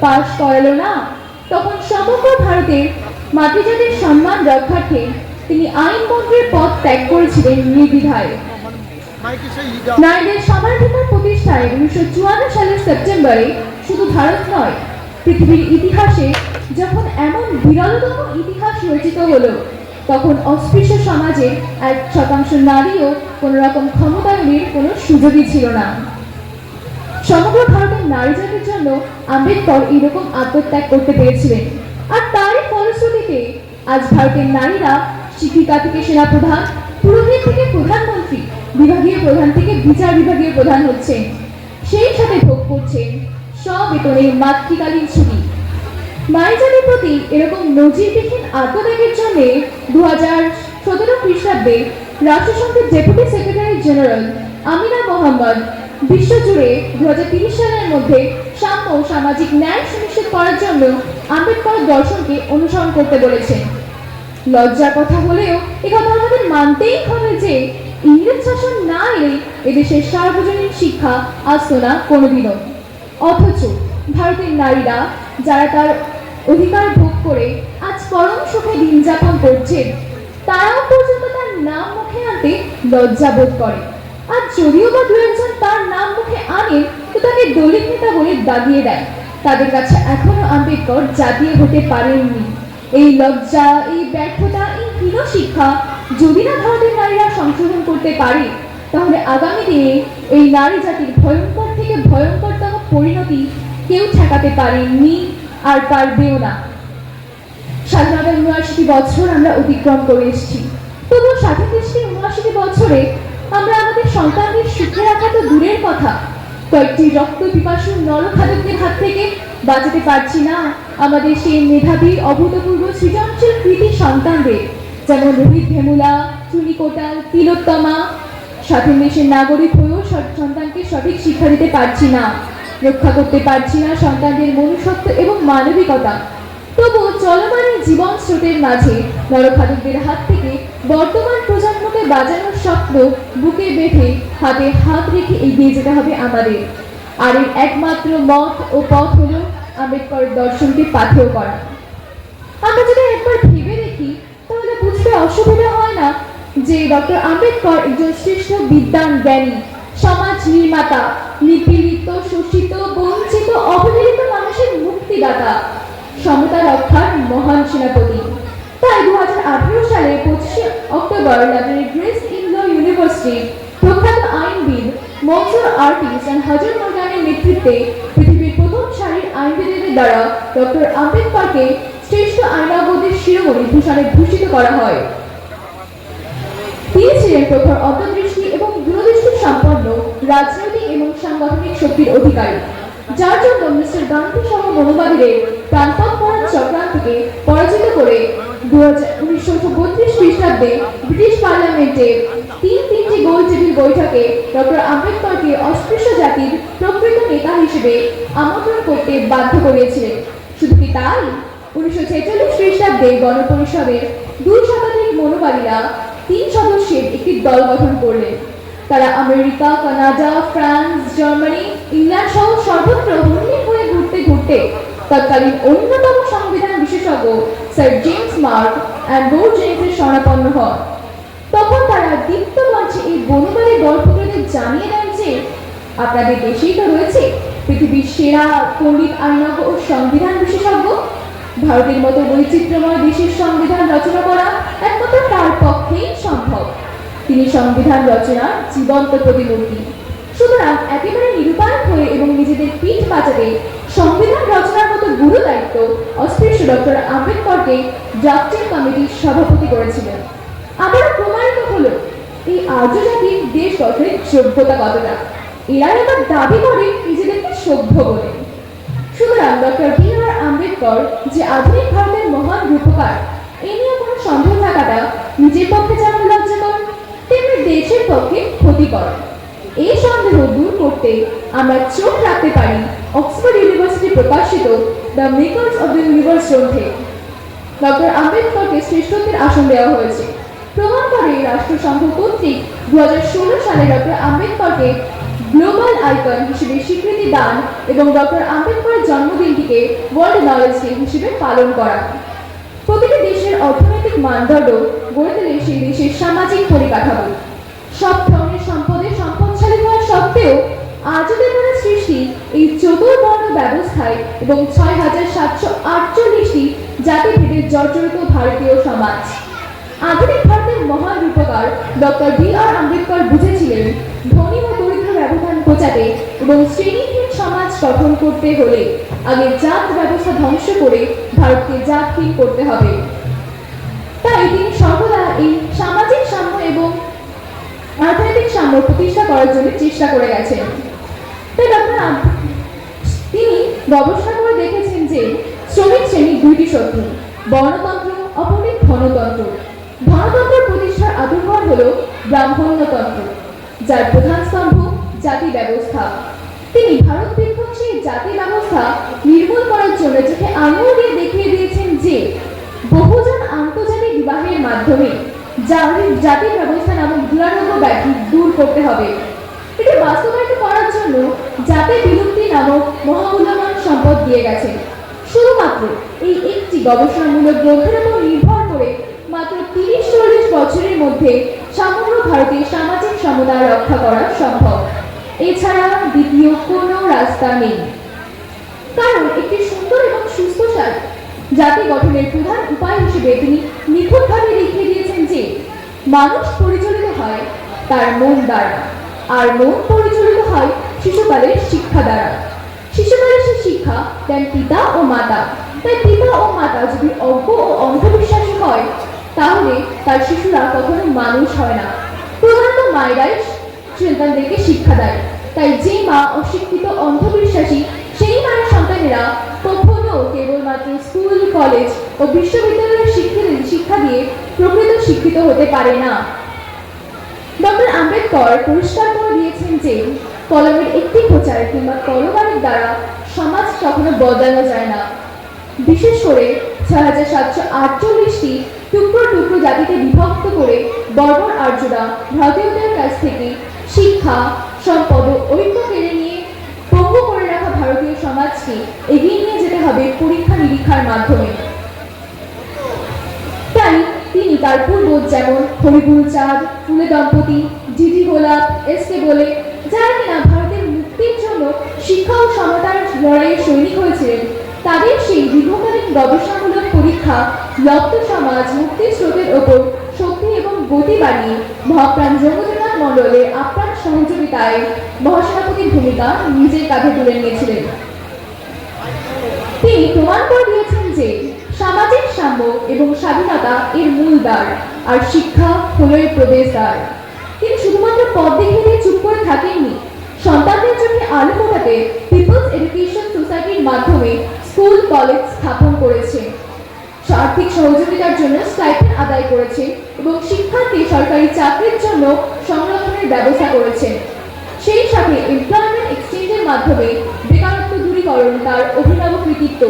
পাশ করালো না, তখন সমগ্র ভারতের মাতৃজাতির সম্মান রক্ষার্থে তিনি আইন মন্ত্রীর পদ ত্যাগ করেছিলেন নির্দ্বিধায়। নারীদের সমানাধিকার প্রতিষ্ঠায় 1954 সালের সেপ্টেম্বরে শুধু ভারত নয়, পৃথিবীর ইতিহাসে যখন এমন বিরলতম ইতিহাস রচিত হলো, তখন অস্পৃশ্য সমাজের 1% নারীও কোন রকম ক্ষমতায়নের কোনো সুযোগই ছিল না। সমগ্র ভারতের নারী জাতির জন্য আম্বেদকর এরকম আত্মত্যাগ করতে পেরেছিলেন, আর তারই ফলশ্রুতিতে আজ ভারতের নারীরা শিক্ষিকা থেকে সেনাপ্রধান, পুরোহিত থেকে প্রধানমন্ত্রী, বিভাগীয় প্রধান থেকে বিচার বিভাগীয় প্রধান হচ্ছেন, সেই সাথে ভোগ করছেন সবেতনে মাতৃকালীন ছুটি। নারী জাতির প্রতি এরকম নজিরবিহীন আত্মত্যাগের জন্য 2017 খ্রিস্টাব্দে রাষ্ট্রসংঘের deputy secretary general Amina Mohammed বিশ্বজুড়ে 2030 সালের মধ্যে সাম্য ও সামাজিক ন্যায় সুনিশ্চিত করার জন্য আম্বেদকর দর্শনকে অনুসরণ করতে বলেছেন। লজ্জার কথা হলেও একথা আমাদের মানতেই হবে যে ইংরেজ শাসন না এলে এদেশের সার্বজনীন শিক্ষা আসতো না কোনোদিনও। অথচ ভারতের নারীরা যারা তার অধিকার ভোগ করে আজ পরম সুখে দিন যাপন করছেন, তারাও পর্যন্ত তার নাম মুখে আনতে লজ্জা বোধ করে। আর যদিও বা দু একজন তার নাম মুখে আনে, তো তাকে দলিত নেতা বলে দাগিয়ে দেয়। তাদের কাছে এখনো আম্বেদকর জাতীয় হতে পারেননি। এই লজ্জা, এই ব্যর্থতা, এই হীন শিক্ষা যদি না ভারতের নারীরা সংশোধন করতে পারে, তাহলে আগামী দিনে এই নারী জাতির ভয়ঙ্কর থেকে ভয়ঙ্করতম পরিণতি কেউ ঠেকাতে পারেননি আর পারবেও না। স্বাধীনতার 79 বছর আমরা অতিক্রম করে এসেছি, তবুও স্বাধীনতার 79 বছরে আমরা আমাদের সন্তানদের সুখে রাখা তো দূরের কথা, কয়েকটি রক্ত পিপাসু নরখাদকদের হাত থেকে বাঁচাতে পারছি না আমাদের সেই মেধাবী, অভূতপূর্ব সৃজনশীল কৃতি সন্তানদের, যেমন রোহিত ভেমুলা, চুনি কোটাল, তিলোত্তমা। স্বাধীন দেশের নাগরিক হয়েও সন্তানকে সঠিক শিক্ষা দিতে পারছি না, রক্ষা করতে পারছি না সন্তানদের মনুষ্যত্ব এবং মানবিকতা। তবু চলমান এই জীবন স্রোতের মাঝে নরখাদকদের হাত থেকে বর্তমান প্রজন্মকে বাঁচানোর স্বপ্ন বুকে বেঁধে হাতে হাত রেখে এগিয়ে যেতে হবে আমাদের। আর এর একমাত্র মত ও পথ হলো আম্বেদকর দর্শনকে পাথেয় করা। আমরা যদি একবার ভেবে দেখি, তাহলে বুঝতে অসুবিধা হয় না যে ডক্টর আম্বেদকর একজন শ্রেষ্ঠ বিদ্বান, জ্ঞানী, সমাজ নির্মাতা, নিপীড়িত, শোষিত, বঞ্চিত, অবহেলিত মানুষের মুক্তিদাতা, সমতা রক্ষার মহান সেনাপতি। তাই 2018 সালে 25 অক্টোবর লন্ডনের গ্রেস ইন ল ইউনিভার্সিটি প্রখ্যাত আইনবিদ মনসুর আর্টিস্ট এন্ড হাজার মর্গানের নেতৃত্বে পৃথিবীর প্রথম সারির আইনবিদদের দ্বারা ডক্টর আম্বেদকরকে শ্রেষ্ঠ আইনজ্ঞদের শিরোমণি ভূষণে ভূষিত করা হয়। তিনি ছিলেন প্রখর অন্তর্দৃষ্টি এবং দূরদৃষ্টি সম্পন্ন রাজনৈতিক এবং সাংগঠনিক শক্তির অধিকারী, যার জন্য মিস্টার গান্ধী সহ মনোবাদীদের প্রাণপণ চক্রান্তকে পরাজিত করে 1932 খ্রিস্টাব্দে ব্রিটিশ পার্লামেন্টে তিনটি গোল টেবিল বৈঠকে ডক্টর আম্বেদকরকে অস্পৃশ্য জাতির প্রকৃত নেতা হিসেবে আমন্ত্রণ করতে বাধ্য করিয়েছিলেন। শুধু কি তাই, 1946 খ্রিস্টাব্দে গণপরিষদের 2 শতাধিক মনোবাদীরা 3 সদস্যের একটি দল গঠন করলেন। তারা America, Canada, France, Germany, England সহ সর্বত্র হন্যে হয়ে ঘুরতে ঘুরতে তৎকালীন অন্যতম সংবিধান বিশেষজ্ঞ sir James mark and board জেমসের শরণাপন্ন হন। তখন তারা দীপ্ত মঞ্চে এই বনবাদী দলপুত্রদের জানিয়ে দেন যে আপনাদের দেশেই তো রয়েছে পৃথিবীর সেরা পণ্ডিত, আইনজ্ঞ ও সংবিধান বিশেষজ্ঞ। ভারতের মতো বৈচিত্র্যময় দেশের সংবিধান রচনা করা একমাত্র তার পক্ষেই সম্ভব। তিনি সংবিধান রচনার জীবন্ত প্রতিমূর্তি। সুতরাং একেবারে নিরুপায় হয়ে এবং নিজেদের পিঠ বাঁচাতে সংবিধান রচনার মতো গুরু দায়িত্ব অস্পৃশ্য ডক্টর আম্বেদকরকে ড্রাফটিং কমিটির সভাপতি করেছিলেন। আবারও প্রমাণিত হলো এই আর্য জাতির দেশ গঠনের যোগ্যতা কতটা। এরা এবার দাবি করে নিজেদেরকে সভ্য বলে। সুতরাং ডক্টর বি.আর. আম্বেদকর যে আধুনিক ভারতের মহান রূপকার, এ নিয়ে কোনো সন্দেহ থাকাটা নিজের পক্ষে যেমন লজ্জাকর, তেমনি দেশের পক্ষে ক্ষতিকর। এই সন্দেহ দূর করতে আমরা চোখ রাখতে পারি অক্সফোর্ড ইউনিভার্সিটি প্রকাশিত the makers of the universe গ্রন্থে। ডক্টর আম্বেদকরকে শ্রেষ্ঠত্বের আসন দেওয়া হয়েছে। প্রমাণ করে রাষ্ট্রসংঘ কর্তৃক 2016 সালে ডক্টর আম্বেদকরকে গ্লোবাল আইকন হিসেবে স্বীকৃতি দান এবং ডক্টর আম্বেদকরের জন্মদিনটিকে ওয়ার্ল্ড নলেজ ডে হিসেবে পালন করা। প্রতিটি দেশের অর্থনৈতিক মানদণ্ড গড়ে তোলে সেই দেশের সামাজিক পরিকাঠামো। সব ধরনের সম্পদের সম্পদশালী হওয়া সত্ত্বেও আর্যদের দ্বারা সৃষ্টি এই চতুর্বর্ণ ব্যবস্থায় এবং ৬,৭৪৮টি জাতিভেদে জর্জরিত ভারতীয় সমাজ। আধুনিক ভারতের মহান রূপকার ডক্টর বি.আর. আম্বেদকর বুঝেছিলেন ধনী ও দরিদ্র ব্যবধান ঘোচাতে এবং শ্রেণীহীন সমাজ গঠন করতে হলে আগে জাত ব্যবস্থা ধ্বংস করে ভারতকে জাতহীন করতে হবে। তাই তিনি সর্বদা এই সামাজিক সাম্য এবং অর্থনৈতিক সাম্য প্রতিষ্ঠা করার জন্য চেষ্টা করে গেছেন। তাই তিনি গবেষণা করে দেখেছেন যে শ্রমিক শ্রেণীর দুইটি শত্রু, বর্ণতন্ত্র অপরটি ধনতন্ত্র। ধনতন্ত্রের প্রতিষ্ঠার আদর্শ হল ব্রাহ্মণ্যতন্ত্র, যার প্রধান স্তম্ভ জাতি ব্যবস্থা। তিনি ভারত বিধ্বংসী জাতি ব্যবস্থা নির্মূল করার জন্য চোখে আঙুল দিয়ে দেখিয়ে দিয়েছেন যে বহুজন আন্তর্জাতিক বিবাহের মাধ্যমে জাতি ব্যবস্থা নামক দুরারোগ্য ব্যাধি দূর করতে হবে। এটি বাস্তবায়িত করার জন্য জাতি বিলুপ্তি নামক মহামূল্যবান সম্পদ দিয়ে গেছেন। শুধুমাত্র এই একটি গবেষণামূলক গ্রন্থের উপর নির্ভর করে মাত্র ৩০-৪০ বছরের মধ্যে সমগ্র ভারতের সামাজিক সমতা রক্ষা করা সম্ভব। এছাড়া দ্বিতীয় কোনো রাস্তা নেই, কারণ একটি সুন্দর এবং সুস্থ জাতি গঠনের প্রধান উপায় হিসেবে তিনি নিখুঁতভাবে দেখিয়ে দিয়েছেন যে মানুষ পরিচালিত হয় তার মন দ্বারা, আর মন পরিচালিত হয় শিশুকালের শিক্ষা দ্বারা। শিশুকালের সে শিক্ষা দেন পিতা ও মাতা। তাই পিতা ও মাতা যদি অজ্ঞ ও অন্ধবিশ্বাসী হয় তাহলে তার শিশুরা কখনো মানুষ হয় না। প্রধানত মায়েরাই সন্তানদেরকে শিক্ষা দেয়। তাই যে মা অশিক্ষিত অন্ধবিশ্বাসী সেই মায়ের সন্তানেরা কখনো কেবলমাত্র স্কুল, কলেজ ও বিশ্ববিদ্যালয়ের শিক্ষা দিয়ে প্রকৃত শিক্ষিত হতে পারে না। ডক্টর আম্বেদকর পরিষ্কার করে দিয়েছেন যে কলমের একটি প্রচার কিংবা কলমের দ্বারা সমাজ কখনো বদলানো যায় না। বিশেষ করে ৬,৭৪৮টি টুকরো টুকরো জাতিতে বিভক্ত করে বর্বর আর্যরা ভারতীয়দের কাছ থেকে শিক্ষা, সম্পদ ও ঐক্য কেড়ে নিয়ে পঙ্গু করে রাখা ভারতীয় সমাজকে এগিয়ে নিয়ে যেতে হবে পরীক্ষা নিরীক্ষার মাধ্যমে। তাই তিনি তার পূর্বজ যেমন হরিবুল চাঁদ, ফুলে দম্পতি, জিজি গোলাপ, এস.কে. বোলে, যারা কিনা ভারতের মুক্তির জন্য শিক্ষা ও সমতার লড়াইয়ের সৈনিক হয়েছিলেন, তাদের সেই দীর্ঘকালীন গবেষণামূলক পরীক্ষা লব্ধ সমাজ মুক্তির স্রোতের ওপর শক্তি এবং গতি বাড়িয়ে মহাপ্রাণ রবীন্দ্রনাথ মণ্ডলের আপ্রাণ সহযোগিতায় মহাসেনাপতির ভূমিকা নিজের কাঁধে তুলে নিয়েছিলেন। তিনি প্রমাণ করে দিয়েছেন যে সামাজিক সাম্য এবং স্বাধীনতা এর মূল দ্বার, আর শিক্ষা হল এর প্রবেশদ্বার। তিনি শুধুমাত্র পথ দেখিয়ে দিয়ে চুপ করে থাকেননি, সন্তানদের চোখে আলো ফোটাতে পিপলস এডুকেশন সোসাইটির মাধ্যমে স্কুল, কলেজ স্থাপন করেছে, আর্থিক সহযোগিতার জন্য স্টাইপেন্ড আদায় করেছে এবং শিক্ষার্থী সরকারি চাকরির জন্য সংরক্ষণের ব্যবস্থা করেছেন। সেই সাথে এমপ্লয়মেন্ট এক্সচেঞ্জের মাধ্যমে বেকারত্ব দূরীকরণ তার অভিনব কৃতিত্ব।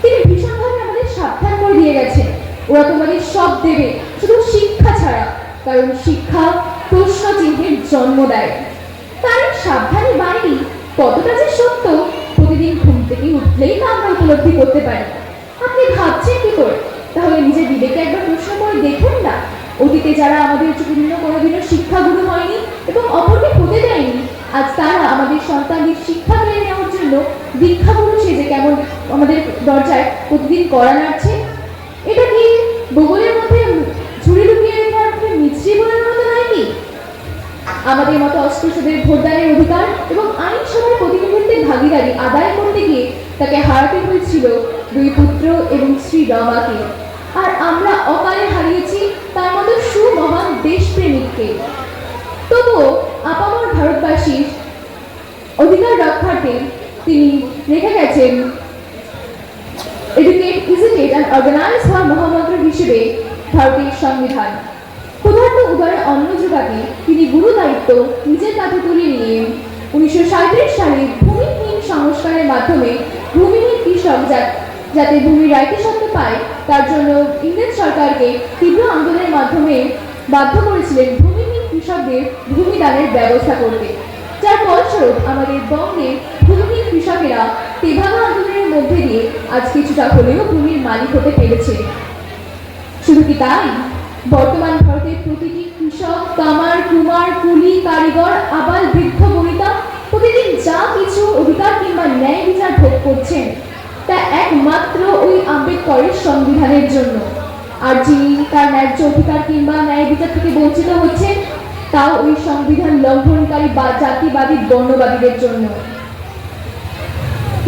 তিনি ভীষণভাবে আমাদের সাবধান করে দিয়ে গেছেন, ওরা তোমাদের সব দেবে শুধু শিক্ষা ছাড়া, কারণ শিক্ষা প্রশ্ন চিহ্নের জন্ম দেয়। তার সাবধানী বাণী কতটা যে সত্য প্রতিদিন ঘুম থেকে উঠলেই তা আমরা উপলব্ধি করতে পারি। আপনি ভাবছেন কি করে? তাহলে নিজের বিবেকে একবার প্রশ্ন করে দেখুন না, অতীতে যারা আমাদের বিভিন্ন কোনোদিনও শিক্ষাগুরু হয়নি এবং অপরকে হতে দেয়নি, আজ তারা আমাদের সন্তানদের শিক্ষা পেয়ে নেওয়ার জন্য দীক্ষাগুরু সেজে কেমন আমাদের দরজায় প্রতিদিন কড়া নাড়ছে। এটা কি ভূগোলের মধ্যে ঝুড়ি লুকিয়ে রেখে মিছরি বলার মতো নয় কি? আমাদের মতো অস্পৃশ্যদের ভোটদানের অধিকার এবং আইন সভার প্রতিনিধিত্বের ভাগিদারি আদায় করতে গিয়ে তাকে হারাতে হয়েছিল 2 পুত্র এবং স্ত্রী রমাকে, আর আমরা অকালে হারিয়েছি তার মতো সুমহান দেশপ্রেমিককে। তবুও আপামর ভারতবাসীর অধিকার রক্ষার্থে তিনি রেখে গেছেন এডুকেট, এডুকেট অ্যান্ড অর্গানাইজ হওয়া মহামন্ত্র হিসেবে ভারতের সংবিধান। ক্ষুধার্ত উদরে অন্ন যোগাতে তিনি গুরু দায়িত্ব নিজের কাঁধে তুলে নিয়ে 1937 সালে ভূমিহীন সংস্কারের মাধ্যমে ভূমিহীন কৃষক যাতে ভূমির রাইতিসত্ত্ব পায় তার জন্য ইংরেজ সরকারকে তীব্র আন্দোলনের মাধ্যমে বাধ্য করেছিলেন ভূমিহীন কৃষকদের ভূমিদানের ব্যবস্থা করতে। যার ফলস্বরূপ আমাদের বঙ্গের ভূমিহীন কৃষকেরা তেভাগা আন্দোলনের মধ্যে দিয়ে আজ কিছুটা হলেও ভূমির মালিক হতে পেরেছে। শুধু কি তাই, বর্তমান ভারতের প্রতিটি কৃষক, কামার, কুমার, কুলি, কারিগর, আবাল, বৃদ্ধ, বনিতা প্রতিদিন যা কিছু অধিকার কিংবা ন্যায় বিচার ভোগ করছেন তা একমাত্র ওই আম্বেদকরের সংবিধানের জন্য। আর যিনি তার ন্যায্য অধিকার কিংবা ন্যায় বিচার থেকে বঞ্চিত হচ্ছেন তাও ওই সংবিধান লঙ্ঘনকারী বা জাতিবাদী বর্ণবাদীদের জন্য।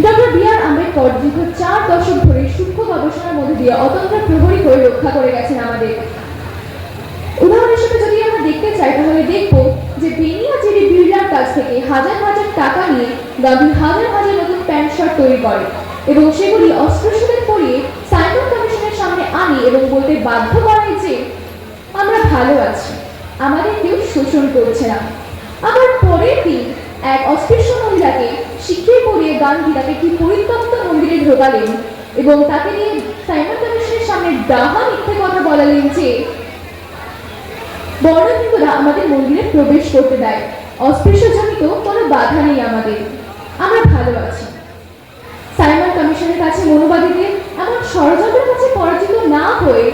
Doctor B.R.. আম্বেদকর দীর্ঘ 4 দশক ধরে সূক্ষ্ম গবেষণার মধ্যে দিয়ে অতন্ত্র প্রহরী করে রক্ষা করে গেছেন আমাদের। উদাহরণ হিসেবে যদি আমরা দেখতে চাই তাহলে দেখব যে বেনিয়াজিরি বিড়লার কাছ থেকে হাজার হাজার টাকা নিয়ে গান্ধী হাজার হাজার নতুন প্যান্ট শার্ট তৈরি করে এবং সেগুলি অস্পৃশ্যদের পরিয়ে সাইমন কমিশনের সামনে আনে এবং বলতে বাধ্য করে যে আমরা ভালো আছি, আমাদের কেউ শোষণ করছে না। আবার পরের দিন এক অস্পৃশ্য মহিলাকে শিখিয়ে পড়িয়ে গান্ধী তাকে কি পরিত্যক্ত মন্দিরে ঢোকালেন এবং তাকে নিয়ে সাইমন কমিশনের সামনে ডাহা মিথ্যে কথা বলালেন যে বর্ণহিন্দুরা আমাদের মন্দিরে প্রবেশ করতে দেয়, অস্পৃশ্য জনিত কোনো বাধা নেই আমাদের, আমরা ভালো আছি। সাইমন কমিশনের কাছে মনোবাদীদের এমন ষড়যন্ত্রের কাছে পরাজিত না হয়ে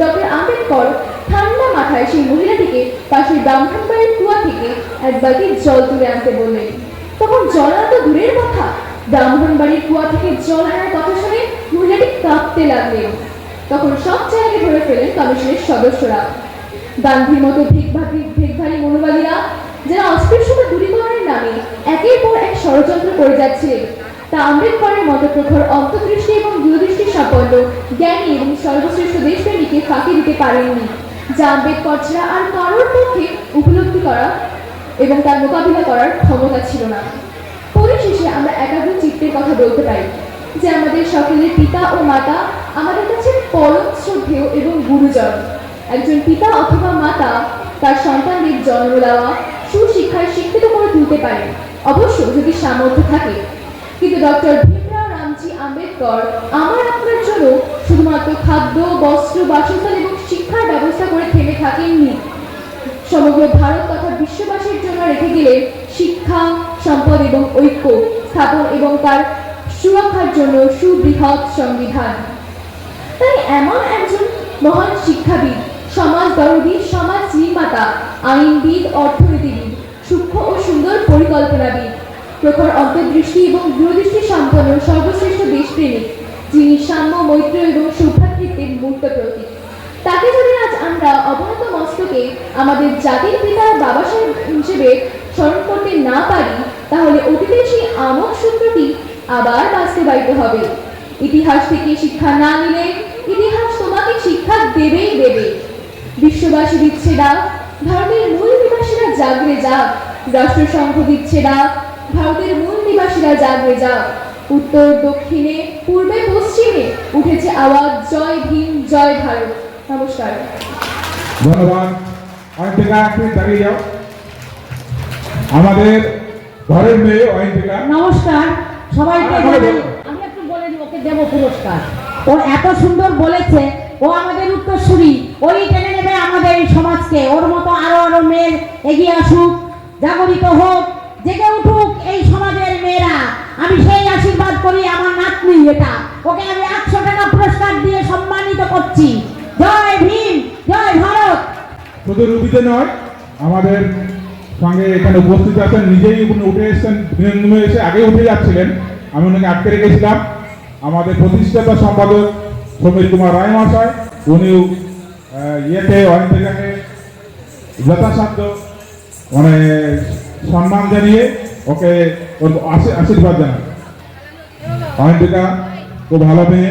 ডক্টর আম্বেদকর ঠান্ডা মাথায় সেই মহিলাটিকে পাশের ব্রাহ্মণবাড়ির কুয়া থেকে এক বালতি জল তুলে আনতে বললেন। তখন জল আনা তো দূরের কথা, ব্রাহ্মণবাড়ির কুয়া থেকে জল আনার কথা শুনে মহিলাটি কাঁপতে লাগলেন। তখন সব জায়গায় ধরে ফেলেন কমিশনের সদস্যরা। গান্ধীর মতো ভেকভারী মনোবাদীরা যারা অস্পৃশ্যতা দূরীকরণের নামে একের পর এক ষড়যন্ত্র করে যাচ্ছিলেন তা আম্বেদকরের মতো প্রখর অন্তর্দৃষ্টি এবং দূরদৃষ্টি সম্পন্ন জ্ঞানী এবং সর্বশ্রেষ্ঠ দেশপ্রেমীকে ফাঁকি দিতে পারেননি, যা আম্বেদকর ছাড়া আর কারোর পক্ষে উপলব্ধি করা এবং তার মোকাবিলা করার ক্ষমতা ছিল না। পরিশেষে আমরা একাগ্র চিত্তের কথা বলতে পারি যে আমাদের সকলের পিতা ও মাতা আমাদের কাছে পরম শ্রদ্ধেয় এবং গুরুজন। একজন পিতা অথবা মাতা তার সন্তানদের জন্ম দেওয়া সুশিক্ষায় শিক্ষিত করে তুলতে পারে, অবশ্য যদি সামর্থ্য থাকে। কিন্তু ডক্টর ভীমরাও রামজি আম্বেদকর আমার আপনার জন্য শুধুমাত্র খাদ্য, বস্ত্র, বাসস্থান এবং শিক্ষার ব্যবস্থা করে থেমে থাকেননি, সমগ্র ভারত তথা বিশ্ববাসীর জন্য রেখে গেলেন শিক্ষা, সম্পদ এবং ঐক্য স্থাপন এবং তার সুরক্ষার জন্য সুবৃহৎ সংবিধান। তাই এমন একজন মহান শিক্ষাবিদ, সমাজ দরদী, সমাজ নির্মাতা, আইনবিদ, অর্থনীতিবিদ, সূক্ষ্ম ও সুন্দর পরিকল্পনাবিদ, প্রখর অন্তর্দৃষ্টি এবং দূরদৃষ্টি সম্পন্ন সর্বশ্রেষ্ঠ দেশপ্রেমিক, যিনি সাম্য, মৈত্র এবং সৌভ্রাতৃত্বের মূর্ত প্রতীক, তাকে যদি আজ আমরা অবনত মস্তকে আমাদের জাতির পিতা বাবা সাহেব হিসেবে স্মরণ করতে না পারি তাহলে অতীতের সেই আমোদ সূত্রটি আবার বাস্তবায়িত হবে। ইতিহাস থেকে শিক্ষা না নিলে ইতিহাস তোমাকে শিক্ষা দেবেই দেবে। বিশ্ববাসী দিচ্ছে ডাক, ভারতের মূল নিবাসীরা জাগরে যাক। রাষ্ট্রসংঘ দিচ্ছে ডাক, ভারতের মূল নিবাসীরা জাগরে যাক। উত্তর দক্ষিণে, পূর্বে পশ্চিমে উঠেছে আওয়াজ, জয় ভীম, জয় ভারত। নমস্কার। ধন্যবাদ। অয়ন্তিকা একটু দাঁড়িয়ে যাও। আমাদের ঘরের মেয়ে অয়ন্তিকা। নমস্কার সবাইকে। আমি একটু বলে দিই, ওকে দেব পুরস্কার। ও এত সুন্দর বলেছে, ও আমাদের উত্তরসূরি, ওই টেনে নেবে আমাদের এই সমাজকে। ওর মতো আরো আরো মেয়ে এগিয়ে আসুক, জাগরিত হোক, জেগে উঠুক এই সমাজের মেয়েরা। আমি সেই আশীর্বাদ করি আমার নাতনি, এটা ওকে আমি 100 টাকা পুরস্কার দিয়ে সম্মানিত করছি। জয় ভীম, জয় ভারত। শুধু রুবিতে নয়, আমাদের সঙ্গে এখানে উপস্থিত আছেন, নিজেই উঠে এসেছেন, বিনোদনে এসে আগে উঠে যাচ্ছিলেন, আমি ওনাকে আটকে রেখেছিলাম। আমাদের প্রতিষ্ঠাতা সম্পাদক সমীর কুমার রায় মহাশয়, উনি অয়ন্তিকাকে যথাসাধ্য মানে সম্মান জানিয়ে ওকে আশীর্বাদ জানান। অয়ন্তিকা খুব ভালো মেয়ে,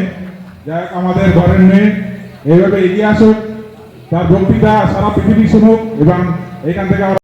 যাই হোক আমাদের ঘরের মেয়ে, এইভাবে এগিয়ে আসুক, তার বক্তৃতা সারা পৃথিবী শুনুক এবং এখান থেকে